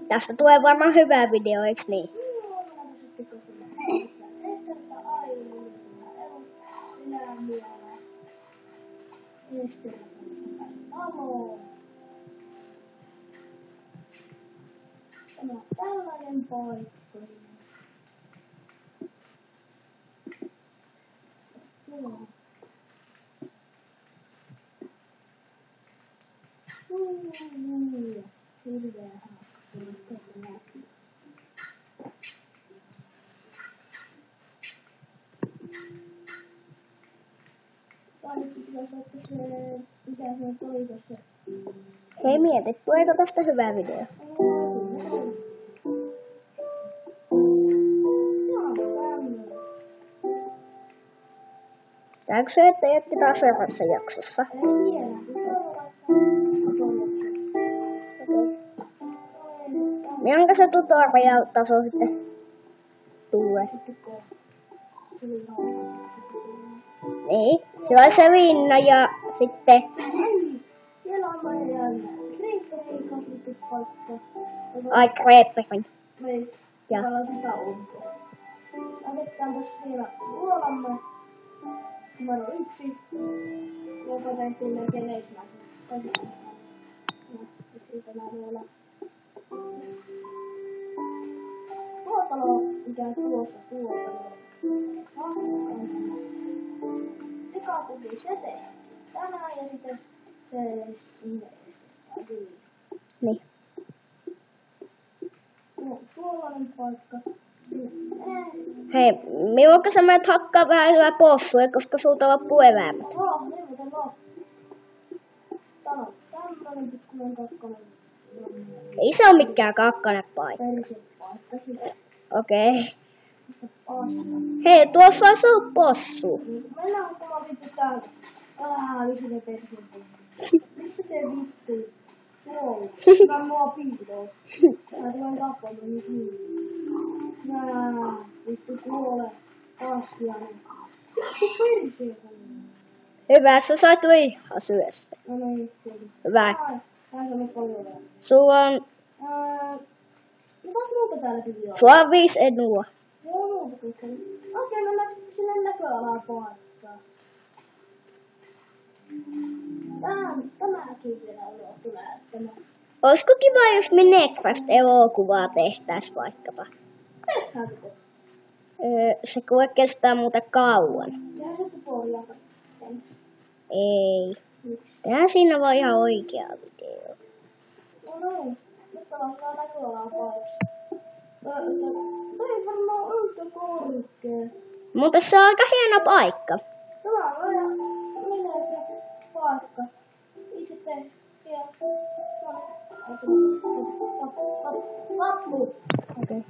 Tästä tulee varmaan hyvä video, eiks niin? Tämä on tällainen paikka. Hirveä haaste. Mitä se oli tässä? Hei mieti, tuleeko tästä hyvä video? Tääkö se, että jätti taas seuraavassa jaksossa? Jonka se tutorial-taso sitten tulee? Niin, se on se vinna ja sitten... Siellä on meidän Creeperin kasvatuspaikka. Ai, Creeperin. Niin, Ja. täällä on sitä ontoa. Laitetaanpas vielä luolamme. Numero 1. Joka tehtiin melkein ensimmäisen. Siitä nää luola. Tuo talo, mikä tuossa. Se kaupunki se tehdään tänään ja sitten se investoidaan. Niin. Tuollainen paikka. Hei, milloinko sä menet hakkaa vähän hyvää possuja, koska sulta loppuu eväät? Tää on tämmönen pikkuinen kakkonen. Ei se oo mikään kakkonen paikka. Persin paikka. Okei. Paska. Hei, tuossa on sun possu. Mennään hukkumaan vittu täällä. Missä se persin paikka? Missä se vittu? Tuolla. Mä mua piiloo. Mä tulen tappamaan niin. Vittu kuole. Paskiainen. Vittu persin. Hyvä, sä sait lihaa syöstä. No niin. Hyvä. Tää on paljon vielä. Sulla on... Mitäs muuta täällä video on? Sulla on 5 enua. Joo, muuta kuin. Okei, mennään sinne näköalaan paikkaan. Tämäkin vielä unohtui näyttämään. Olisiko kiva, jos me Minecraft-elokuvaa tehtäis vaikkapa? Tehdäänkö? Se kuule kestää muuta kauan. Tehdään se tutorialta. Ei. Tehdään siinä vaan ihan oikea video. No niin, nyt ollaan kyllä näköalaan paikassa. Ei varmaan yhtä korkea. Mutta se on aika hieno paikka. Tämä on aina minä se paikka. Itse tein. Ja... Pappu. Okei.